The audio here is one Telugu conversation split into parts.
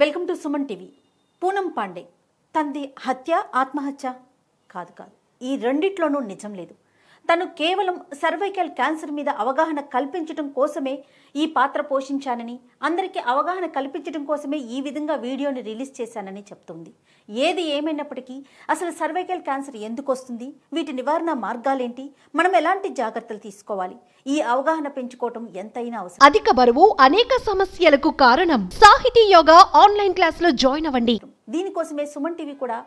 Welcome to Suman TV. Poonam Pandey తంది హత్య ఆత్మహత్య కాదు. ఈ రెండిట్లోనూ నిజం లేదు. తను కేవలం సర్వైకల్ క్యాన్సర్ మీద అవగాహన కల్పించడం కోసమే ఈ పాత్ర పోషించానని, అందరికీ అవగాహన కల్పించడం కోసమే ఈ విధంగా వీడియోని రిలీజ్ చేశానని చెప్తుంది. ఏది ఏమైనప్పటికీ అసలు సర్వైకల్ క్యాన్సర్ ఎందుకు వస్తుంది, వీటి నివారణ మార్గాలేంటి, మనం ఎలాంటి జాగ్రత్తలు తీసుకోవాలి, ఈ అవగాహన పెంచుకోవటం ఎంతైనా అవసరం. అధిక బరువు అనేక సమస్యలకు కారణం. సాహితీ యోగా ఆన్లైన్ క్లాస్ లో జాయిన్ అవ్వండి. దీనికోసమే సుమన్ టీవీ కూడా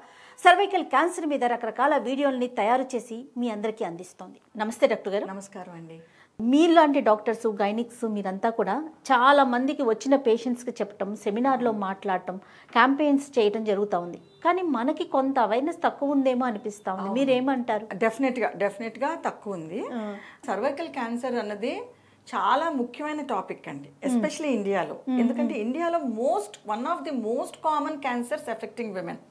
సర్వైకల్ క్యాన్సర్ మీద రకరకాల వీడియోలని తయారు చేసి మీ అందరికీ అందిస్తోంది. నమస్తే డాక్టర్ గారు. నమస్కారం అండి. మీలాంటి డాక్టర్స్, గైనిక్స్ మీరంతా కూడా చాలా మందికి వచ్చిన పేషెంట్స్కి చెప్పటం, సెమినార్లో మాట్లాడటం, క్యాంపెయిన్స్ చేయడం జరుగుతూ ఉంది. కానీ మనకి కొంత అవేర్నెస్ తక్కువ ఉందేమో అనిపిస్తూ ఉంది. మీరేమంటారు? డెఫినెట్గా తక్కువ ఉంది. సర్వైకల్ క్యాన్సర్ అన్నది చాలా ముఖ్యమైన టాపిక్ అండి, ఎస్పెషల్లీ ఇండియాలో. ఎందుకంటే ఇండియాలో one of the most common cancers affecting women.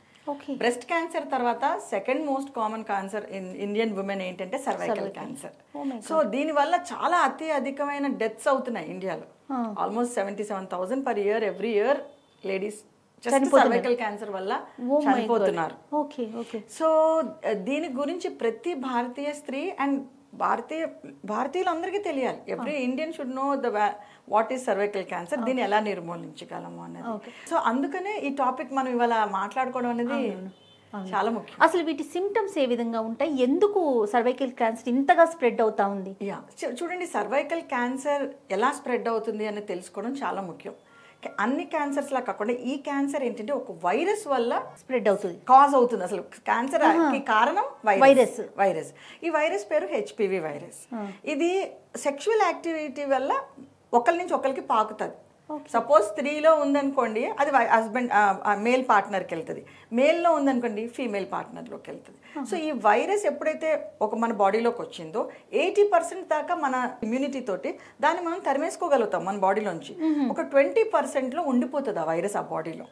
Breast cancer తర్వాత second most common cancer in Indian women ఏంటంటే సర్వైకల్ క్యాన్సర్. సో దీనివల్ల చాలా అధికమైన డెత్స్ అవుతున్నాయి ఇండియాలో. Almost 77,000 per year every year ladies cervical cancer వల్ల చనిపోతున్నారు. సో దీని గురించి ప్రతి భారతీయ స్త్రీ అండ్ భారతీయులందరికీ తెలియాలి. Every Indian should know what is cervical cancer, దీన్ని ఎలా నిర్మూలించగలము అనేది. సో అందుకనే ఈ టాపిక్ మనం ఇవాళ మాట్లాడుకోవడం అనేది చాలా ముఖ్యం. అసలు వీటి సిమ్టమ్స్ ఏ విధంగా ఉంటాయి, ఎందుకు సర్వైకల్ క్యాన్సర్ ఇంతగా స్ప్రెడ్ అవుతా ఉంది? చూడండి, సర్వైకల్ క్యాన్సర్ ఎలా స్ప్రెడ్ అవుతుంది అని తెలుసుకోవడం చాలా ముఖ్యం. అన్ని క్యాన్సర్స్ లా కాకుండా ఈ క్యాన్సర్ ఏంటంటే ఒక వైరస్ వల్ల స్ప్రెడ్ అవుతుంది, కాజ్ అవుతుంది. అసలు క్యాన్సర్ కి కారణం వైరస్. ఈ వైరస్ పేరు హెచ్పివి వైరస్. ఇది సెక్షువల్ యాక్టివిటీ వల్ల ఒకరి నుంచి ఒకరికి పాకుతుంది. సపోజ్ స్త్రీలో ఉందనుకోండి, అది హస్బెండ్ మేల్ పార్ట్నర్కి వెళ్తుంది. మేల్లో ఉందనుకోండి, ఫీమేల్ పార్ట్నర్లోకి వెళ్తుంది. సో ఈ వైరస్ ఎప్పుడైతే మన బాడీలోకి వచ్చిందో 80% దాకా మన ఇమ్యూనిటీ తోటి దాన్ని మనం తరిమేసుకోగలుగుతాం మన బాడీలోంచి. ఒక 20%లో ఉండిపోతుంది ఆ వైరస్ ఆ బాడీలో.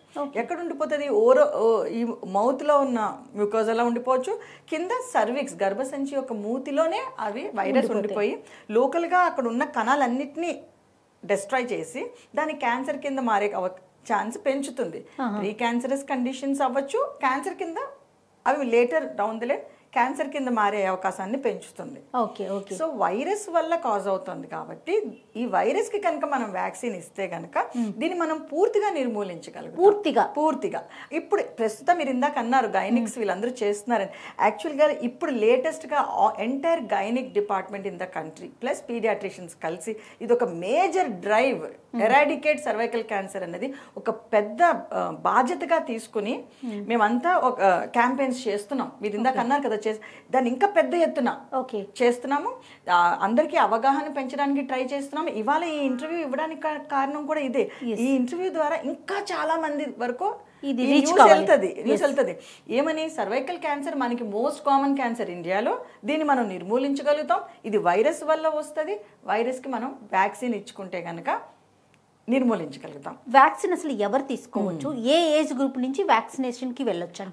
ఎక్కడ ఉండిపోతుంది? ఈ మౌత్లో ఉన్న మ్యూకోజాలో ఉండిపోవచ్చు, కింద సర్విక్స్ గర్భసంచి యొక్క మూతిలోనే అవి వైరస్ ఉండిపోయి లోకల్గా అక్కడ ఉన్న కణాలన్నిటినీ డిస్ట్రాయ్ చేసి దాని క్యాన్సర్ కింద మారే ఛాన్స్ పెంచుతుంది. ప్రీ క్యాన్సరస్ కండిషన్స్ అవ్వచ్చు, క్యాన్సర్ కింద అవి later down the line cancer కింద మారే అవకాశాన్ని పెంచుతుంది. సో వైరస్ వల్ల కాజ్ అవుతుంది కాబట్టి ఈ వైరస్ కి కనుక మనం వ్యాక్సిన్ ఇస్తే కనుక దీన్ని మనం పూర్తిగా నిర్మూలించగలుగుతాం. పూర్తిగా. ఇప్పుడు ప్రస్తుతం మీరు ఇందాక అన్నారు గైనిక్స్ వీళ్ళందరూ చేస్తున్నారని. యాక్చువల్గా ఇప్పుడు లేటెస్ట్ గా entire gynaec department in the country plus paediatricians కలిసి ఇది ఒక major drive, eradicate cervical cancer అనేది ఒక పెద్ద బాధ్యతగా తీసుకుని మేమంతా ఒక క్యాంపెయిన్స్ చేస్తున్నాం. మీరు ఇందాక అన్నారు కదా, దాన్ని ఇంకా పెద్ద ఎత్తున చేస్తున్నాము. అందరికీ అవగాహన పెంచడానికి ట్రై చేస్తున్నాము. ఇవాళ ఈ ఇంటర్వ్యూ ఇవ్వడానికి కారణం కూడా ఇదే. ఈ ఇంటర్వ్యూ ద్వారా ఇంకా చాలా మంది వరకు న్యూస్ వెళ్తుంది. ఏమని? సర్వైకల్ క్యాన్సర్ మనకి మోస్ట్ కామన్ క్యాన్సర్ ఇండియాలో, దీన్ని మనం నిర్మూలించగలుగుతాం. ఇది వైరస్ వల్ల వస్తుంది. వైరస్ కి మనం వ్యాక్సిన్ ఇచ్చుకుంటే కనుక నిర్మూలించగలుగుతాం. వ్యాక్సిన్ అసలు ఎవరు తీసుకోవచ్చు? ఏ ఏజ్ గ్రూప్ నుంచి వ్యాక్సినేషన్ కి వెళ్ళొచ్చు?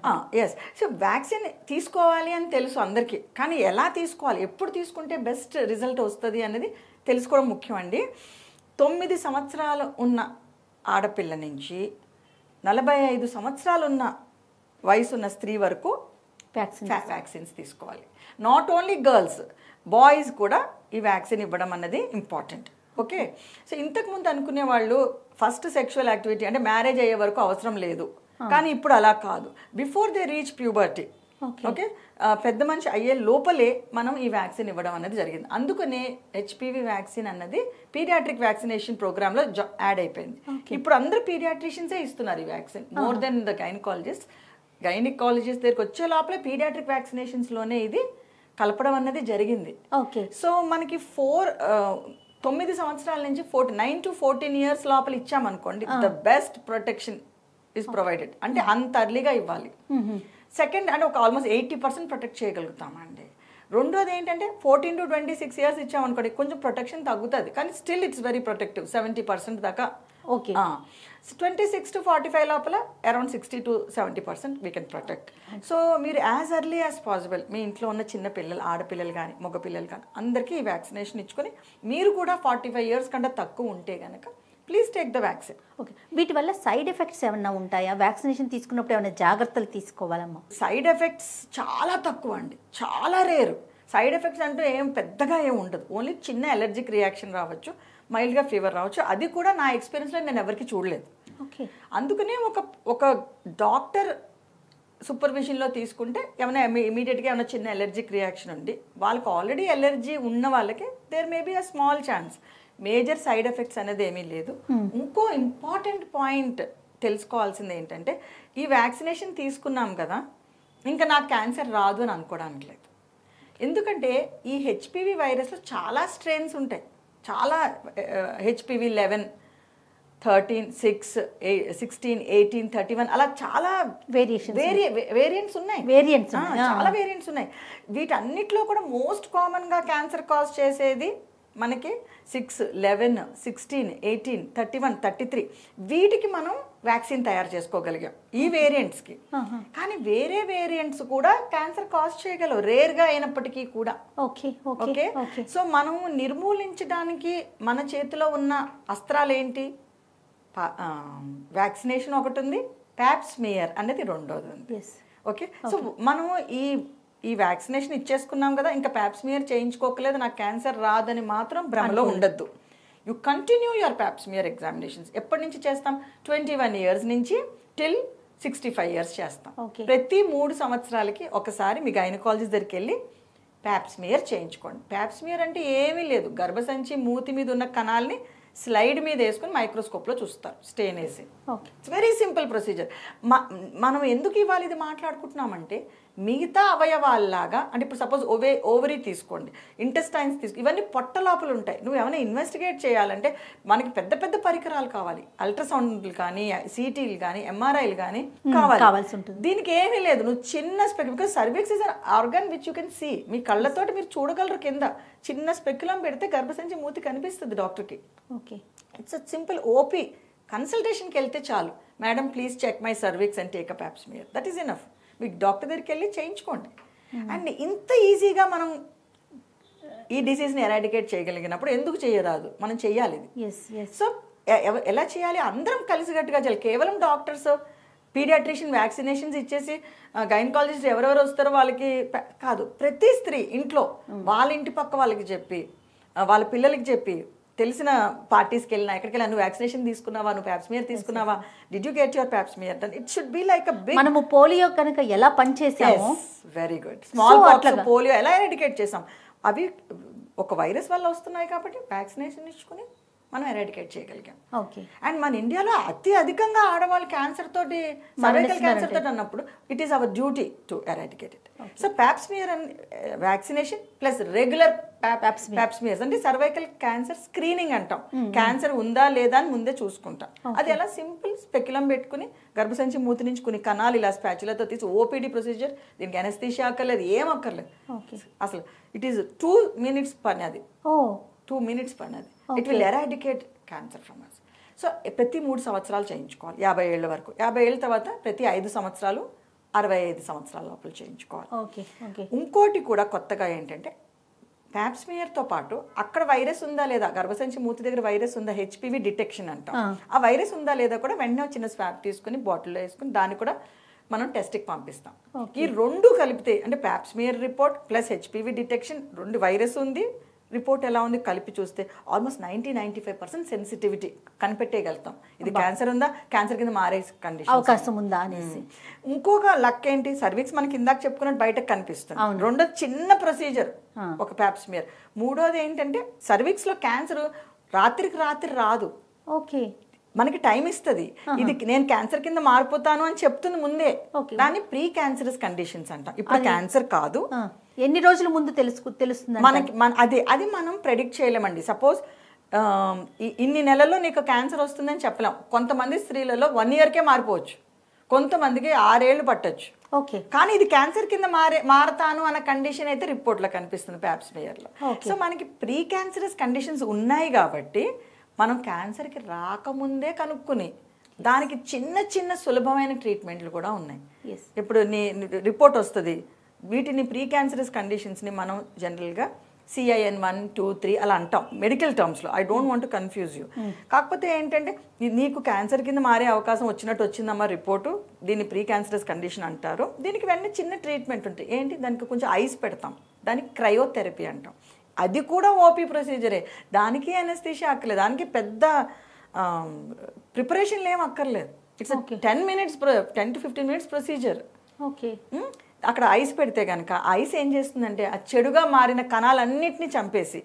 సో వ్యాక్సిన్ తీసుకోవాలి అని తెలుసు అందరికీ, కానీ ఎలా తీసుకోవాలి, ఎప్పుడు తీసుకుంటే బెస్ట్ రిజల్ట్ వస్తుంది అనేది తెలుసుకోవడం ముఖ్యం అండి. 9 సంవత్సరాలు ఉన్న ఆడపిల్ల నుంచి 45 సంవత్సరాలు ఉన్న వయసున్న స్త్రీ వరకు వ్యాక్సిన్స్ తీసుకోవాలి. నాట్ ఓన్లీ గర్ల్స్, బాయ్స్ కూడా ఈ వ్యాక్సిన్ ఇవ్వడం అన్నది ఇంపార్టెంట్. ఓకే. సో ఇంతకుముందు అనుకునే వాళ్ళు ఫస్ట్ సెక్షువల్ యాక్టివిటీ అంటే మ్యారేజ్ అయ్యే వరకు అవసరం లేదు, కానీ ఇప్పుడు అలా కాదు. Before they reach puberty, okay, పెద్ద మనిషి అయ్యే లోపలే మనం ఈ వ్యాక్సిన్ ఇవ్వడం అనేది జరిగింది. అందుకనే హెచ్పివి వ్యాక్సిన్ అన్నది పీడియాట్రిక్ వ్యాక్సినేషన్ ప్రోగ్రామ్ లో యాడ్ అయిపోయింది. ఇప్పుడు అందరూ పీడియాట్రిషియన్సే ఇస్తున్నారు ఈ vaccine, more than the gynaecologist. Gynaecologist దగ్గరికి వచ్చే లోపలే పీడియాట్రిక్ వ్యాక్సినేషన్స్ లోనే ఇది కలపడం అన్నది జరిగింది. సో మనకి 9 సంవత్సరాల నుంచి 9 to 14 years లోపల ఇచ్చామనుకోండి, the best protection is provided. అంటే అంత అర్లీగా ఇవ్వాలి. సెకండ్ అంటే ఒక ఆల్మోస్ట్ 80% ప్రొటెక్ట్ చేయగలుగుతామండి. రెండోది ఏంటంటే 14 to 26 years ఇచ్చామనుకోండి, కొంచెం ప్రొటెక్షన్ తగ్గుతుంది, కానీ స్టిల్ ఇట్స్ వెరీ ప్రొటెక్టివ్, 70% దాకా. 26 to 45 లోపల around 60 to 70% we can protect. So మీరు యాజ్ ఎర్లీ యాజ్ పాసిబుల్ మీ ఇంట్లో ఉన్న చిన్న పిల్లలు, ఆడపిల్లలు కానీ మగ పిల్లలు కానీ అందరికీ ఈ వ్యాక్సినేషన్ ఇచ్చుకొని, మీరు కూడా 45 years కంటే తక్కువ ఉంటే కనుక please take the vaccine. Okay, వీటి వల్ల సైడ్ ఎఫెక్ట్స్ ఏమన్నా ఉంటాయా? వ్యాక్సినేషన్ తీసుకున్నప్పుడు ఏమైనా జాగ్రత్తలు తీసుకోవాలమ్మా? సైడ్ ఎఫెక్ట్స్ చాలా తక్కువ అండి, చాలా రేరు. సైడ్ ఎఫెక్ట్స్ అంటూ ఏం పెద్దగా ఏం ఉండదు. ఓన్లీ చిన్న ఎలర్జిక్ రియాక్షన్ రావచ్చు, మైల్డ్గా ఫీవర్ రావచ్చు. అది కూడా నా ఎక్స్పీరియన్స్లో నేను ఎవరికి చూడలేదు. ఓకే, అందుకనే ఒక డాక్టర్ సూపర్విజన్లో తీసుకుంటే ఏమైనా ఇమీడియట్గా ఏమైనా చిన్న ఎలర్జిక్ రియాక్షన్ ఉంది, వాళ్ళకి ఆల్రెడీ ఎలర్జీ ఉన్న వాళ్ళకి there may be a small chance. Major side effects అనేది ఏమీ లేదు. ఇంకో ఇంపార్టెంట్ పాయింట్ తెలుసుకోవాల్సింది ఏంటంటే, ఈ వ్యాక్సినేషన్ తీసుకున్నాం కదా, ఇంకా నాకు క్యాన్సర్ రాదు అని అనుకోవడానికి లేదు. ఎందుకంటే ఈ హెచ్పివి వైరస్లో చాలా స్ట్రెయిన్స్ ఉంటాయి. చాలా హెచ్పివి 11, 13, 6, 16, 18, 31 అలా చాలా వేరియంట్స్ ఉన్నాయి. చాలా వేరియంట్స్ ఉన్నాయి. వీటన్నిటిలో కూడా మోస్ట్ కామన్గా క్యాన్సర్ కాజ్ చేసేది మనకి 6, 11, 16, 18, 31, 33. వీటికి మనం వ్యాక్సిన్ తయారు చేసుకోగలిగాం ఈ వేరియంట్స్కి. కానీ వేరే వేరియంట్స్ కూడా క్యాన్సర్ కాజ్ చేయగలవు, రేర్గా అయినప్పటికీ కూడా. ఓకే, సో మనం నిర్మూలించడానికి మన చేతిలో ఉన్న అస్త్రాలు ఏంటి? వ్యాక్సినేషన్ ఒకటి ఉంది, ప్యాప్స్మియర్ అనేది రెండోది ఉంది. ఓకే, సో మనము ఈ వ్యాక్సినేషన్ ఇచ్చేసుకున్నాం కదా, ఇంకా ప్యాప్స్మియర్ చేయించుకోకలేదు, నాకు క్యాన్సర్ రాదని మాత్రం భ్రమలో ఉండద్దు. You continue your Pap smear examinations. ఎప్పటి నుంచి చేస్తాం? 21 years నుంచి టిల్ 65 years చేస్తాం. ప్రతి 3 సంవత్సరాలకి ఒకసారి మీ గైనకాలజిస్ట్ దగ్గరికి వెళ్ళి ప్యాప్స్మియర్ చేయించుకోండి. ప్యాప్స్మియర్ అంటే ఏమీ లేదు, గర్భసంచి మూతి మీద ఉన్న కణాలని స్లైడ్ మీద వేసుకొని మైక్రోస్కోప్లో చూస్తారు, స్టెయిన్ వేసి. It's very simple procedure. మనం ఎందుకు ఇవాళ ఇది మాట్లాడుకుంటున్నామంటే, మిగతా అవయవాల్లాగా, అంటే ఇప్పుడు సపోజ్ ఓవరీ తీసుకోండి, ఇంటెస్టైన్స్ తీసుకో, ఇవన్నీ పొట్ట లోపల ఉంటాయి. నువ్వు ఏమైనా ఇన్వెస్టిగేట్ చేయాలంటే మనకి పెద్ద పెద్ద పరికరాలు కావాలి. అల్ట్రాసౌండ్లు కానీ, సిటీలు కానీ, ఎంఆర్ఐలు కానీ కావాల్సి ఉంటుంది. దీనికి ఏమీ లేదు, నువ్వు చిన్న speck, because cervix is an organ which you can see. మీ కళ్ళతోటి మీరు చూడగలరు. కింద చిన్న స్పెక్యులం పెడితే గర్భసంచి మూతి కనిపిస్తుంది డాక్టర్కి. Okay, it's a simple OP. కన్సల్టేషన్కి వెళ్తే చాలు, madam please check my cervix and take a pap smear, that is enough. మీకు డాక్టర్ దగ్గరికి వెళ్ళి చేయించుకోండి. అండ్ ఇంత ఈజీగా మనం ఈ డిసీజ్ని ఎరాడికేట్ చేయగలిగినప్పుడు ఎందుకు చేయరాదు? మనం చెయ్యాలి ఇది. సో ఎలా చేయాలి? అందరం కలిసికట్టుగా చేయాలి. కేవలం డాక్టర్స్, పీడియాట్రిషియన్ వ్యాక్సినేషన్స్ ఇచ్చేసి గైనకాలజిస్ట్ ఎవరెవరు వస్తారో వాళ్ళకి కాదు. ప్రతి స్త్రీ ఇంట్లో వాళ్ళ ఇంటి పక్క వాళ్ళకి చెప్పి, వాళ్ళ పిల్లలకి చెప్పి, తెలిసిన పార్టీస్కి వెళ్ళినా, ఎక్కడికి వెళ్ళినా, నువ్వు వ్యాక్సినేషన్ తీసుకున్నావా, నువ్వు ప్యాప్స్మియర్ తీసుకున్నావా, did you get your pap smear done? It should be like a big. మనము పోలియో కనుక ఎలా పనిచేసామో, very good, small pox, polio ఎలా ఎరాడికేట్ చేసాం, అవి ఒక వైరస్ వల్ల వస్తున్నాయి కాబట్టి వ్యాక్సినేషన్ ఇచ్చుకుని మనం ఎరాడికేట్ చేయగలిగాం. ఓకే, అండ్ మన ఇండియాలో అధికంగా ఆడవాళ్ళు క్యాన్సర్ తోటి, సర్వైకల్ క్యాన్సర్ తోటి అన్నప్పుడు it is our duty to eradicate it. So pap smear and vaccination plus regular pap smears అంటే సర్వైకల్ క్యాన్సర్ స్క్రీనింగ్ అంటాం. క్యాన్సర్ ఉందా లేదా అని ముందే చూసుకుంటాం. అది ఎలా? సింపుల్ స్పెక్యులం పెట్టుకుని గర్భసంచి మూతి నుంచి కొన్ని కణాలు ఇలా స్పాచులతో తీసి, ఓపీడీ ప్రొసీజర్, దీనికి అనస్థీషియా అక్కర్లేదు, ఏం అక్కర్లేదు అసలు. ఇట్ ఈస్ 2 minutes పని అది. 2 minutes పని అది. It will eradicate cancer from us. So ప్రతి 3 సంవత్సరాలు చేయించుకోవాలి, 50 ఏళ్ళ వరకు. 50 ఏళ్ళ తర్వాత ప్రతి 5 సంవత్సరాలు, 65 సంవత్సరాల లోపల చేయించుకోవాలి. ఇంకోటి కూడా కొత్తగా ఏంటంటే, ప్యాప్స్మియర్తో పాటు అక్కడ వైరస్ ఉందా లేదా, గర్భసంచి మూతి దగ్గర వైరస్ ఉందా, హెచ్పివి డిటెక్షన్ అంటాం. ఆ వైరస్ ఉందా లేదా కూడా వెంటనే చిన్న స్వాబ్ తీసుకుని బాటిల్లో వేసుకుని దాన్ని కూడా మనం టెస్ట్కి పంపిస్తాం. ఈ రెండు కలిపితే, అంటే Pap smear report plus HPV detection, 2 virus ఉంది, రిపోర్ట్ ఎలా ఉంది కలిపి చూస్తే ఆల్మోస్ట్ 90-95% సెన్సిటివిటీ కనిపెట్టేయగలుగుతాం. ఇది క్యాన్సర్ ఉందా, క్యాన్సర్ కింద మారే కండిషన్ అవకాశం ఉందా అనేసి. ఇంకొక లక్ ఏంటి, సర్విక్స్ మనకి ఇందాక చెప్పుకున్నట్టు బయటకు కనిపిస్తుంది. రెండోది చిన్న ప్రొసీజర్ ఒక ప్యాప్స్మియర్. మూడోది ఏంటంటే, సర్విక్స్ లో క్యాన్సర్ రాత్రికి రాత్రి రాదు. ఓకే, మనకి టైం ఇస్తుంది. ఇది నేను క్యాన్సర్ కింద మారిపోతాను అని చెప్తుంది ముందే. దాన్ని ప్రీ క్యాన్సరస్ కండిషన్స్ అంటాం. ఇప్పుడు క్యాన్సర్ కాదు, ఎన్ని రోజుల ముందు తెలుస్తుంది మనకి. అది మనం ప్రెడిక్ట్ చేయలేమండి. సపోజ్ ఇన్ని నెలల్లో నీకు క్యాన్సర్ వస్తుందని చెప్పలేం. కొంతమంది స్త్రీలలో 1 yearకే మారిపోవచ్చు, కొంతమందికి 6 ఏళ్ళు పట్టొచ్చు. ఓకే, కానీ ఇది క్యాన్సర్ కింద మారతాను అన్న కండిషన్ అయితే రిపోర్ట్లో కనిపిస్తుంది ప్యాప్స్మియర్లో. సో మనకి ప్రీ క్యాన్సరస్ కండిషన్స్ ఉన్నాయి కాబట్టి మనం క్యాన్సర్కి రాకముందే కనుక్కుని దానికి చిన్న చిన్న సులభమైన ట్రీట్మెంట్లు కూడా ఉన్నాయి. ఇప్పుడు నీ రిపోర్ట్ వస్తుంది, వీటిని ప్రీ క్యాన్సరస్ కండిషన్స్ని మనం జనరల్గా CIN1, 2, 3 అలా అంటాం మెడికల్ టర్మ్స్లో. I don't want to confuse you. కాకపోతే ఏంటంటే నీకు క్యాన్సర్ కింద మారే అవకాశం వచ్చిందమ్మా రిపోర్టు, దీన్ని ప్రీ క్యాన్సరస్ కండిషన్ అంటారు. దీనికి వెంటనే చిన్న ట్రీట్మెంట్ ఉంటుంది. ఏంటి, దానికి కొంచెం ఐస్ పెడతాం, దానికి క్రయోథెరపీ అంటాం. అది కూడా ఓపీ ప్రొసీజరే, దానికి అనస్థీషియా అక్కర్లేదు, దానికి పెద్ద ప్రిపరేషన్లు ఏం అక్కర్లేదు. It's 10 to 15 minutes procedure. Okay. అక్కడ ఐస్ పెడితే కనుక ఐస్ ఏం చేస్తుందంటే ఆ చెడుగా మారిన కణాలన్నింటినీ చంపేసి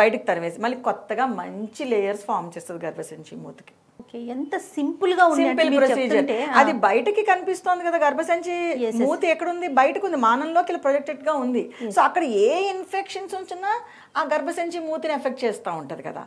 బయటకు తరివేసి మళ్ళీ కొత్తగా మంచి లేయర్స్ ఫామ్ చేస్తుంది గర్భసంచి మూతికి. ఎంత సింపుల్ గా ఉంది, సింపుల్ ప్రొసీజర్. అది బయటకి కనిపిస్తోంది కదా, గర్భసంచి మూతి ఎక్కడుంది, బయటకు ఉంది, మానంలోకి ఇలా ప్రొజెక్టెడ్ గా ఉంది. సో అక్కడ ఏ ఇన్ఫెక్షన్స్ వచ్చినా ఆ గర్భసంచి మూతిని ఎఫెక్ట్ చేస్తూ ఉంటది కదా.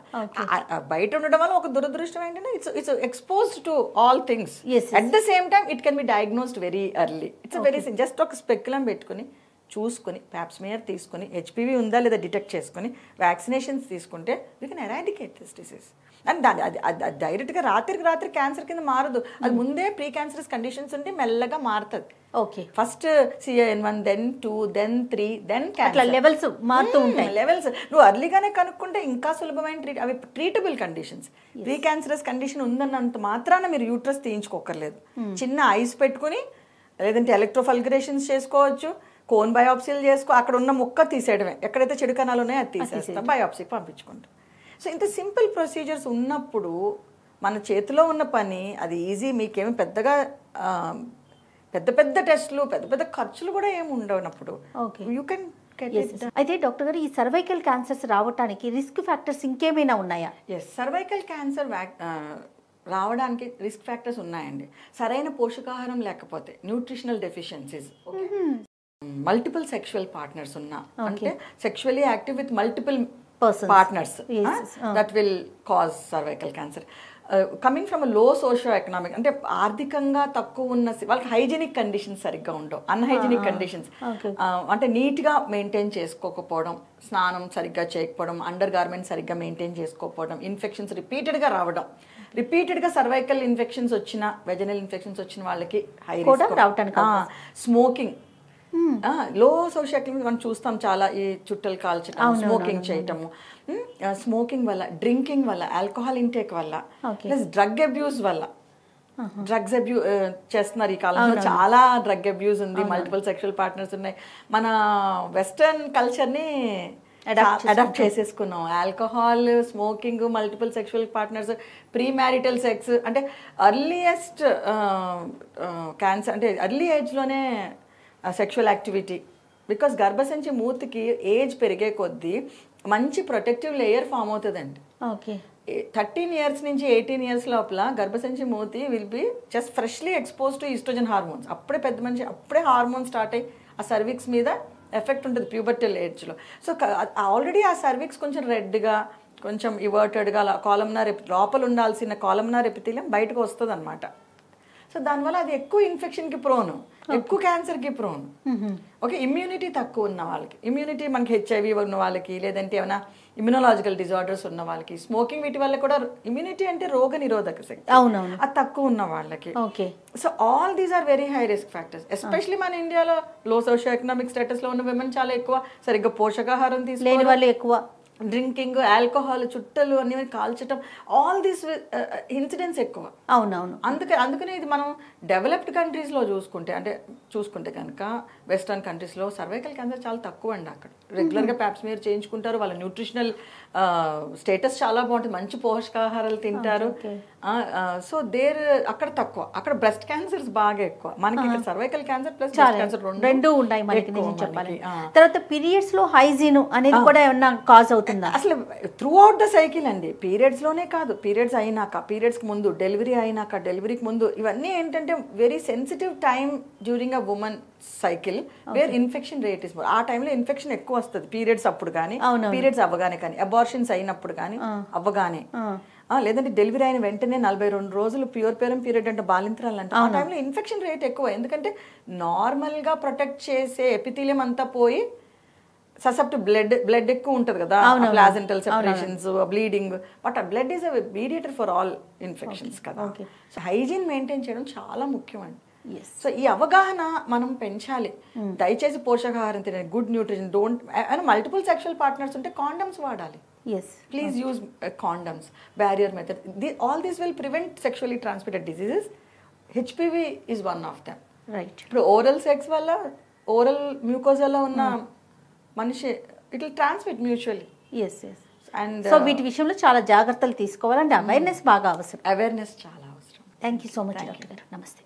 బయట ఉండడం వల్ల ఒక దురదృష్టం ఏంటంటే it's exposed to all things. At the same time it can be diagnosed very early. It's very just ఒక స్పెక్యులం పెట్టుకుని చూసుకొని ప్యాప్స్మియర్ తీసుకొని HPV ఉందా లేదా డిటెక్ట్ చేసుకొని వ్యాక్సినేషన్స్ తీసుకుంటే we can eradicate this disease. And అది డైరెక్ట్గా రాత్రికి క్యాన్సర్ కింద మారదు, అది ముందే ప్రీ క్యాన్సరస్ కండిషన్స్ ఉంటే మెల్లగా మారుతుంది. Okay. First CIN1, then 2, then 3, then cancer levels మారుతూ ఉంటాయి. లెవెల్స్ నువ్వు అర్లీగానే కనుక్కుంటే ఇంకా సులభమైన అవి treatable conditions. Pre cancerous condition ఉందన్నంత మాత్రాన మీరు యూట్రస్ తీయించుకోకర్లేదు. చిన్న ఐస్ పెట్టుకుని లేదంటే ఎలక్ట్రోఫల్గరేషన్స్ చేసుకోవచ్చు, కోన్ బయాప్సీలు చేసుకో, అక్కడ ఉన్న ముక్క తీసేయడమే, ఎక్కడైతే చెడు కణాలు ఉన్నాయో అది తీసేస్తాం, బయాప్సీకి పంపించుకుంటాం. సో ఇంత సింపుల్ ప్రొసీజర్స్ ఉన్నప్పుడు మన చేతిలో ఉన్న పని అది ఈజీ. మీకేమి పెద్దగా పెద్ద టెస్టులు పెద్ద ఖర్చులు కూడా ఏమి ఉండనప్పుడు యూ కెన్ గెట్ ఇట్. అయితే డాక్టర్ గారు, ఈ సర్వైకల్ క్యాన్సర్స్ రావడానికి రిస్క్ ఫ్యాక్టర్స్ ఇంకేమైనా ఉన్నాయా? సర్వైకల్ క్యాన్సర్ రావడానికి రిస్క్ ఫ్యాక్టర్స్ ఉన్నాయండి. సరైన పోషకాహారం లేకపోతే, nutritional deficiencies, multiple sexual partners ఉన్నా, అంటే sexually active with multiple partners, that will cause cervical cancer. Coming from లో సోషియో ఎకనామిక్, అంటే ఆర్థికంగా తక్కువ ఉన్న వాళ్ళకి హైజీనిక్ కండిషన్స్ సరిగ్గా ఉండవు, అన్హైజీనిక్ కండిషన్స్, అంటే నీట్గా మెయింటైన్ చేసుకోకపోవడం, స్నానం సరిగ్గా చేయకపోవడం, అండర్ గార్మెంట్స్ సరిగ్గా మెయింటైన్ చేసుకోకపోవడం, ఇన్ఫెక్షన్స్ రిపీటెడ్గా రావడం, రిపీటెడ్గా సర్వైకల్ ఇన్ఫెక్షన్స్ వచ్చిన, వెజనల్ ఇన్ఫెక్షన్స్ వచ్చిన వాళ్ళకి హై రిస్క్. స్మోకింగ్, లో సోషల్ మనం చూస్తాం చాలా, ఈ చుట్టలు కాల్చడం, స్మోకింగ్ చేయటము, స్మోకింగ్ వల్ల, డ్రింకింగ్ వల్ల, ఆల్కహాల్ ఇంటేక్ వల్ల, ప్లస్ డ్రగ్ అబ్యూస్ వల్ల. డ్రగ్స్ అబ్యూస్ చేస్తున్నారు ఈ కాలంలో, చాలా డ్రగ్ అబ్యూస్ ఉంది, మల్టిపుల్ సెక్షువల్ పార్ట్నర్స్ ఉన్నాయి. మన వెస్టర్న్ కల్చర్ని అడాప్ట్ చేసేసుకున్నాం. Alcohol, smoking, multiple sexual partners, pre marital sex, అంటే అర్లియస్ట్ క్యాన్సర్, అంటే ఎర్లీ ఏజ్లోనే సెక్షువల్ యాక్టివిటీ. బికాస్ గర్భసంచి మూతికి ఏజ్ పెరిగే కొద్దీ మంచి ప్రొటెక్టివ్ లేయర్ ఫామ్ అవుతుందండి. 13 years నుంచి 18 years లోపల గర్భసంచి మూతి will be just freshly expose to oestrogen hormones. అప్పుడే పెద్ద మనిషి, అప్పుడే హార్మోన్స్ స్టార్ట్ అయ్యి ఆ సర్విక్స్ మీద ఎఫెక్ట్ ఉంటుంది ప్యూబర్టల్ ఏజ్లో. సో ఆల్రెడీ ఆ సర్విక్స్ కొంచెం రెడ్గా, కొంచెం ఇవర్టెడ్గా, కాలమ్నార్ లోపల ఉండాల్సిన కాలమ్నార్ ఎపిథీలియం బయటకు వస్తుంది అనమాట. సో దానివల్ల అది ఎక్కువ ఇన్ఫెక్షన్కి ప్రోను, ఎక్కువ క్యాన్సర్కి ప్రోను. ఓకే, ఇమ్యూనిటీ తక్కువ ఉన్న వాళ్ళకి, ఇమ్యూనిటీ మనకి HIV ఉన్న వాళ్ళకి, లేదంటే ఏమైనా ఇమ్యూనలాజికల్ డిజార్డర్స్ ఉన్న వాళ్ళకి, స్మోకింగ్ వీటి వల్ల కూడా ఇమ్యూనిటీ అంటే రోగ నిరోధక శక్తి అది తక్కువ ఉన్న వాళ్ళకి. So all these are very high risk factors. Especially మన ఇండియాలో లో సోషియో ఎకనామిక్ స్టేటస్ లో ఉన్న విమెన్ చాలా ఎక్కువ, సరిగ్గా పోషకాహారం తీసుకోలేని వాళ్ళు ఎక్కువ, డ్రింకింగ్, ఆల్కహాల్, చుట్టలు అన్ని కాల్చటం, ఆల్ దీస్ ఇన్సిడెంట్స్ ఎక్కువ. అవునవును. అందుకనే ఇది మనం డెవలప్డ్ కంట్రీస్లో చూసుకుంటే కనుక వెస్టర్న్ కంట్రీస్లో సర్వైకల్ క్యాన్సర్ చాలా తక్కువ అండి. అక్కడ రెగ్యులర్గా ప్యాప్స్మియర్ చేయించుకుంటారు, వాళ్ళ న్యూట్రిషనల్ స్టేటస్ చాలా బాగుంటుంది, మంచి పోషకాహారాలు తింటారు. సో అక్కడ తక్కువ, అక్కడ బ్రెస్ట్ క్యాన్సర్స్ బాగా ఎక్కువ. మనకి ఇక్కడ cervical cancer plus breast cancer రెండు ఉన్నాయి మనకి. చెప్పాలి తర్వాత పీరియడ్స్ లో హైజీన్ అనేది కూడా ఏమన్నా కాజ్ అవుతుందా? అసలు త్రూ అవుట్ ద సైకిల్ అండి, పీరియడ్స్ లోనే కాదు, పీరియడ్స్ అయినాక, పీరియడ్స్ కి ముందు, డెలివరీ అయినాక, డెలివరీకి ముందు, ఇవన్నీ ఏంటంటే very sensitive time during a women cycle where infection rate is more. ఆ టైంలో ఇన్ఫెక్షన్ ఎక్కువ వస్తుంది, పీరియడ్స్ అప్పుడు కానీ, పీరియడ్స్ అవ్వగానే కానీ, అబార్షన్స్ అయినప్పుడు కానీ, అవ్వగానే, లేదంటే డెలివరీ అయిన వెంటనే 42 రోజులు ప్యూర్ పీరియడ్ అంటే బాలింతరాలు అంటే, ఆ టైంలో ఇన్ఫెక్షన్ రేట్ ఎక్కువ. ఎందుకంటే నార్మల్గా ప్రొటెక్ట్ చేసే ఎపిథీలియం అంతా పోయి ససెప్టివ్ బ్లడ్ ఎక్కువ ఉంటుంది కదా, ప్లాజెంటల్ సెపరేషన్స్, బ్లీడింగ్, బట్ ఆ blood is a mediator for all infections కదా. సో హైజీన్ మెయింటైన్ చేయడం చాలా ముఖ్యం అండి. ఎస్. సో ఈ అవగాహన మనం పెంచాలి. దయచేసి పోషకాహారం తినండి, good nutrition, don't multiple sexual partners ఉంటే కాండమ్స్ వాడాలి. Yes. Please use condoms, barrier method. All these will prevent sexually transmitted diseases. HPV is one of them. Right. ఇప్పుడు ఓరల్ సెక్స్ వల్ల, ఓరల్ మ్యూకోజాలో ఉన్న మనిషి it will transmit mutually. Yes yes. And so వీటి విషయంలో చాలా జాగ్రత్తలు తీసుకోవాలంటే అవేర్నెస్ బాగా అవసరం. అవేర్నెస్ చాలా అవసరం. Thank you so much doctor గారు. నమస్తే.